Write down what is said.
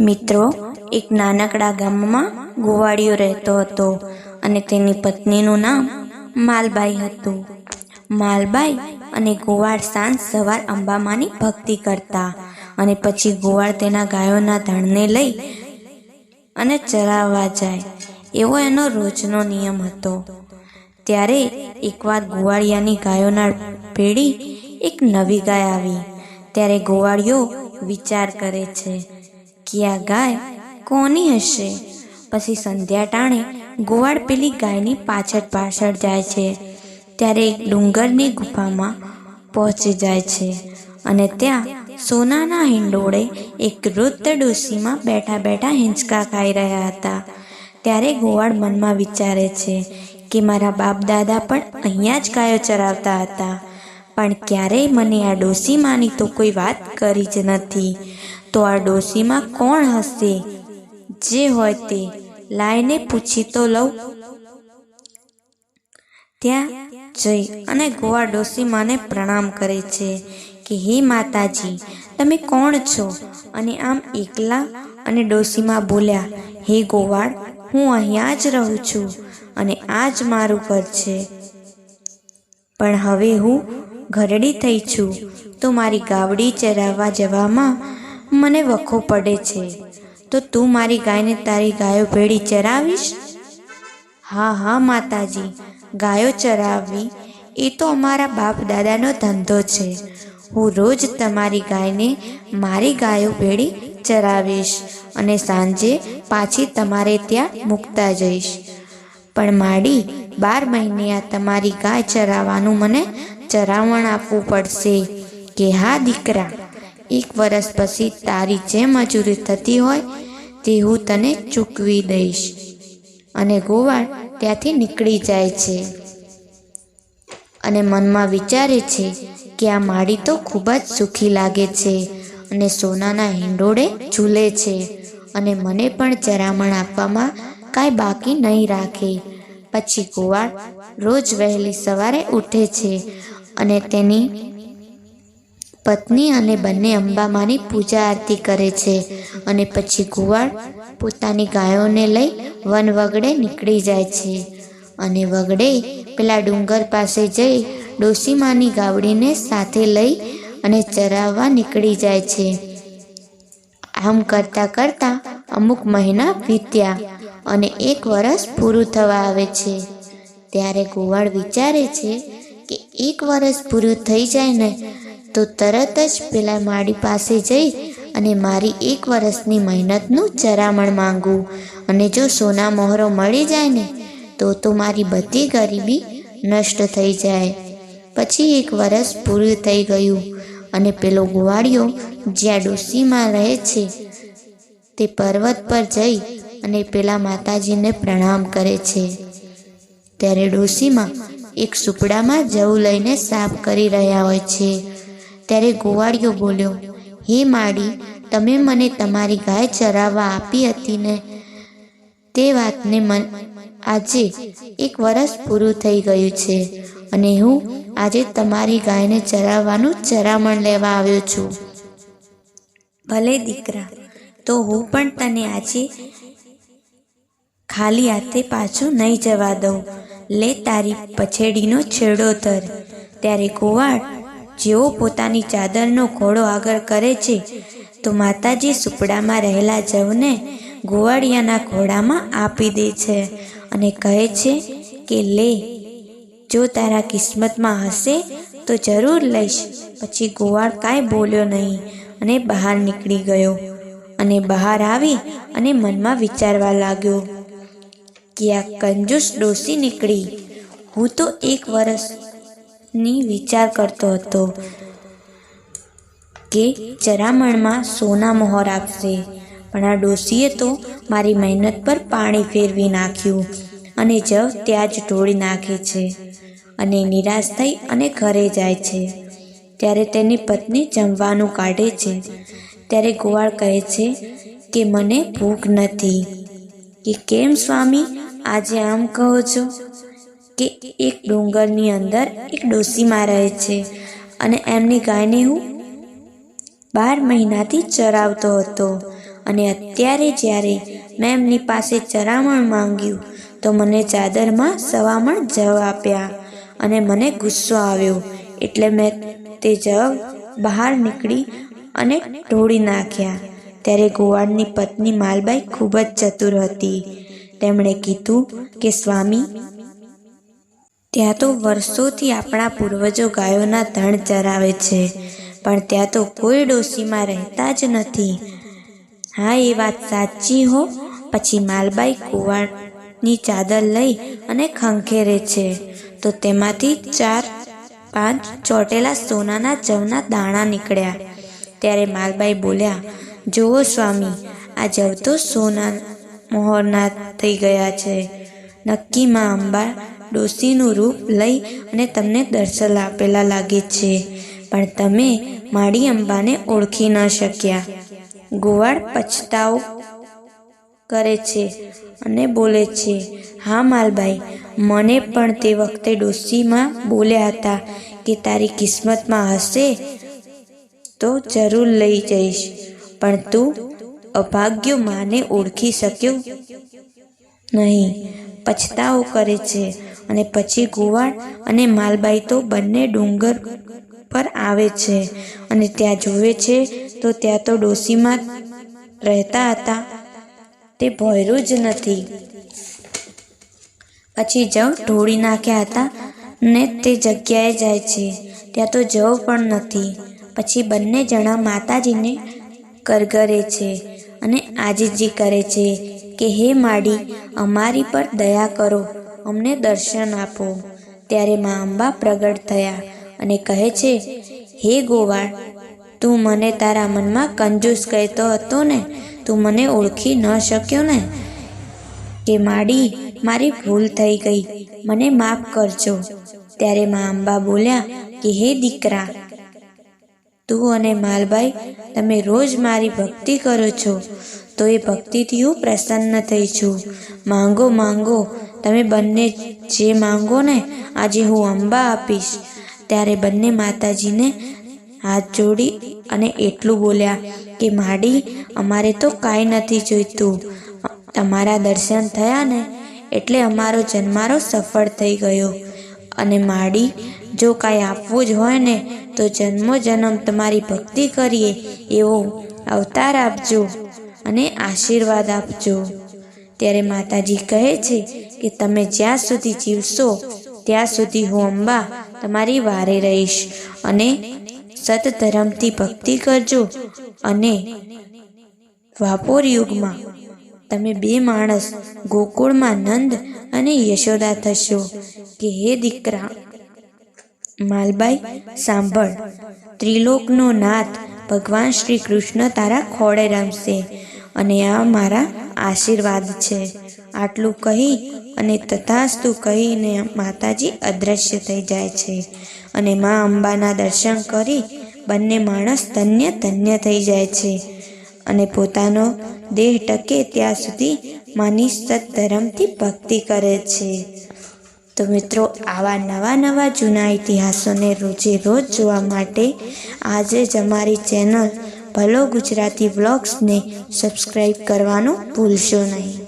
મિત્રો, એક નાનકડા ગામમાં ગોવાળિયો રહેતો હતો અને તેની પત્નીનું નામ માલબાઈ હતું. માલબાઈ અને ગોવાળ સાંજ સવાર અંબામાની ભક્તિ કરતા અને પછી ગોવાળ તેના ગાયોના ધણને લઈ અને ચરાવવા જાય, એવો એનો રોજનો નિયમ હતો. ત્યારે એકવાર ગોવાળિયાની ગાયોના ભેળી એક નવી ગાય આવી. ત્યારે ગોવાળિયો વિચાર કરે છે કે આ ગાય કોની હશે. પછી સંધ્યા ટાણે ગોવાળ પેલી ગાયની પાછળ પાછળ જાય છે. ત્યારે એક ડુંગરની ગુફામાં પહોંચી જાય છે અને ત્યાં સોનાના હિંડોળે એક વૃદ્ધ ડોશીમાં બેઠા બેઠા હિંચકા ખાઈ રહ્યા હતા. ત્યારે ગોવાળ મનમાં વિચારે છે કે મારા બાપ દાદા પણ અહીંયા જ ગાયો ચરાવતા હતા, પણ ક્યારેય મને આ ડોશીમાની તો કોઈ વાત કરી જ નથી. તો આ ડોશીમાં કોણ હશે? જે હોય તે લાઈને પૂછી તો લઉં. ત્યાં જઈ અને ગોવાળ ડોશીમાને પ્રણામ કરે છે કે હે માતાજી, તમે કોણ છો અને આમ એકલા? અને ડોશીમા બોલ્યા, હે ગોવાળ, હું અહીંયા જ રહું છું અને આ જ મારું ઘર છે, પણ હવે હું ઘરડી થઈ છું તો મારી ગાવડી ચરાવવા જવામાં મને વખો પડે છે. તો તું મારી ગાયને તારી ગાયો ભેળી ચરાવીશ? હા હા માતાજી, ગાયો ચરાવવી એ તો અમારા બાપ દાદાનો ધંધો છે. હું રોજ તમારી ગાયને મારી ગાયો ભેળી ચરાવીશ અને સાંજે પાછી તમારે ત્યાં મૂકતા જઈશ. પણ માડી, 12 મહિને આ તમારી ગાય ચરાવવાનું મને ચરાવણ આપવું પડશે. કે હા દીકરા, 1 વર્ષ પછી તારી જે મજૂરી થતી હોય તે હું તને ચૂકવી દઈશ. અને ગોવાળ ત્યાંથી નીકળી જાય છે અને મનમાં વિચારે છે કે આ માડી તો ખૂબ જ સુખી લાગે છે અને સોનાના હિંડોળે ઝૂલે છે અને મને પણ ચરામણ આપવામાં કાંઈ બાકી નહીં રાખે. પછી ગોવાળ રોજ વહેલી સવારે ઉઠે છે અને તેની પત્ની અને બંને અંબામાની પૂજા આરતી કરે છે. અને પછી ગોવાળ પોતાની ગાયોને લઈ વન વગડે નીકળી જાય છે અને વગડે પેલા ડુંગર પાસે જઈ ડોશીમાની ગાવડીને સાથે લઈ અને ચરાવવા નીકળી જાય છે. આમ કરતાં કરતાં અમુક મહિના વીત્યા અને 1 વર્ષ પૂરું થવા આવે છે. ત્યારે ગોવાળ વિચારે છે કે 1 વર્ષ પૂરું થઈ જાય ને તો તરત જ પેલા માડી પાસે જઈ અને મારી 1 વર્ષની મહેનતનું ચરામણ માંગું, અને જો સોના મોહરો મળી જાય ને તો મારી બધી ગરીબી નષ્ટ થઈ જાય. પછી 1 વર્ષ પૂરું થઈ ગયું અને પેલો ગોવાળિયો જ્યાં ડોશીમાં રહે છે તે પર્વત પર જઈ અને પેલા માતાજીને પ્રણામ કરે છે. ત્યારે ડોશીમાં એક સુપડામાં જવ લઈને સાફ કરી રહ્યા હોય છે. ત્યારે ગોવાળિયો બોલ્યો, હે માડી, તમે મને તમારી ગાય ચરાવવા આપી હતી ને, તે વાતને આજે 1 વર્ષ પૂરું થઈ ગયું છે અને હું આજે તમારી ગાયને ચરાવવાનું ચરામણ લેવા આવ્યો છું. ભલે દીકરા, તો હું પણ તને આજે ખાલી હાથે પાછું નહીં જવા દઉં. લે તારી પછેડીનો છેડો ધર. ત્યારે ગોવાળ જેવો પોતાની ચાદરનો ઘોડો આગળ કરે છે તો માતાજી સુપડામાં રહેલા જવને ગોવાળિયાના ઘોડામાં આપી દે છે અને કહે છે કે લે, જો તારા કિસ્મતમાં હશે તો જરૂર લઈશ. પછી ગોવાળ કાંઈ બોલ્યો નહીં અને બહાર નીકળી ગયો અને બહાર આવી અને મનમાં વિચારવા લાગ્યો કે આ કંજૂસ ડોશી નીકળી. હું તો 1 વર્ષની વિચાર કરતો હતો કે ચરામણમાં સોના મોહર આપશે, પણ આ ડોશીએ તો મારી મહેનત પર પાણી ફેરવી નાખ્યું અને જવ ત્યાં જ ઢોળી નાખે છે. અને નિરાશ થઈ અને ઘરે જાય છે. ત્યારે તેની પત્ની જમવાનું કાઢે છે. ત્યારે ગોવાળ કહે છે કે મને ભૂખ નથી. કે કેમ સ્વામી, આજે આમ કહો છો? કે એક ડુંગરની અંદર એક ડોશીમાં રહે છે અને એમની ગાયને હું 12 મહિનાથી ચરાવતો હતો અને અત્યારે જ્યારે મેં એમની પાસે ચરામણ માંગ્યું તો મને ચાદરમાં સવામણ જવ આપ્યા અને મને ગુસ્સો આવ્યો, એટલે મેં તે જવ બહાર નીકળી અને ઢોળી નાખ્યા. ત્યારે ગોવાળની પત્ની માલબાઈ ખૂબ જ ચતુર હતી. તેમણે કીધું કે સ્વામી, ત્યાં તો વર્ષોથી આપણા પૂર્વજો ગાયોના ધણ ચરાવે છે, પણ ત્યાં તો કોઈ ડોશીમાં રહેતા જ નથી. હા, એ વાત સાચી હો. પછી માલબાઈ ગોવાળની ચાદર લઈ અને ખંખેરે છે તો તેમાંથી 4-5 ચોટેલા સોનાના જવના દાણા નીકળ્યા. ત્યારે માલબાઈ બોલ્યા, જુઓ સ્વામી, આ જવ તો સોના મોહરના થઈ ગયા છે. નક્કી માં અંબા ડોશીનું રૂપ લઈ અને તમને દર્શન આપેલા લાગે છે, પણ તમે માડી અંબાને ઓળખી ન શક્યા. ગોવાળ પછતાવો કરે છે અને બોલે છે, હા માલબાઈ, મને પણ તે વખતે ડોશીમાં બોલ્યા હતા કે તારી કિસ્મતમાં હશે તો જરૂર લઈ જઈશ, પણ તું અભાગ્યો માને ઓળખી શક્યો નહીં. પછતાવો કરે છે. અને પછી ગોવાળ અને માલબાઈ તો બંને ડુંગર પર આવે છે અને ત્યાં જુએ છે તો ત્યાં તો ડોશીમાં રહેતા હતા તે ભોંયરું જ નથી. પછી જવ ઢોળી નાખ્યા હતા ને તે જગ્યાએ જાય છે, ત્યાં તો જવ પણ નથી. પછી બંને જણા માતાજીને કરગરે છે અને આજીજી કરે છે કે હે માડી, અમારી પર દયા કરો, અમને દર્શન આપો. ત્યારે મા અંબા પ્રગટ થયા અને કહે છે, હે ગોવાળ, તું મને તારા મનમાં કંજૂસ કહેતો હતો ને, તું મને ઓળખી ન શક્યો ને? કે માડી, મારી ભૂલ થઈ ગઈ, મને માફ કરજો. ત્યારે મા અંબા બોલ્યા કે હે દીકરા, તું અને માલબાઈ તમે રોજ મારી ભક્તિ કરો છો, તો એ ભક્તિથી હું પ્રસન્ન થઈ છું. માંગો માંગો, તમે બંને જે માંગો ને આજે હું અંબા આપીશ. ત્યારે બંને માતાજીને હાથ જોડી અને એટલું બોલ્યા કે માડી, અમારે તો કાંઈ નથી જોઈતું. તમારા દર્શન થયા ને એટલે અમારો જન્મારો સફળ થઈ ગયો. અને માડી, જો કાંઈ આપવું જ હોય ને તો જન્મો જન્મ તમારી ભક્તિ કરીએ એવો અવતાર આપજો અને આશીર્વાદ આપજો. ત્યારે માતાજી કહે છે કે તમે જ્યાં સુધી જીવશો ત્યાં સુધી હું અંબા તમારી વારે રહીશ અને સતધર્મથી ભક્તિ કરજો. અને દ્વાપર યુગમાં તમે 2 માણસ ગોકુળમાં નંદ અને યશોદા થશો. કે હે દીકરા માલબાઈ, સાંભળ, ત્રિલોકનો નાથ ભગવાન શ્રી કૃષ્ણ તારા ખોળે રમશે અને આ મારા આશીર્વાદ છે. આટલું કહી અને તથાસ્તુ કહીને માતાજી અદૃશ્ય થઈ જાય છે અને મા અંબાના દર્શન કરી બંને માણસ ધન્ય ધન્ય થઈ જાય છે અને પોતાનો દેહ ટકે ત્યાં સુધી માની સત્ધર્મથી ભક્તિ કરે છે. તો મિત્રો, આવા નવા જૂના ઇતિહાસોને રોજે રોજ જોવા માટે આજે જ અમારી ચેનલ ભલો ગુજરાતી વ્લોગ્સને સબસ્ક્રાઈબ કરવાનું ભૂલશો નહીં.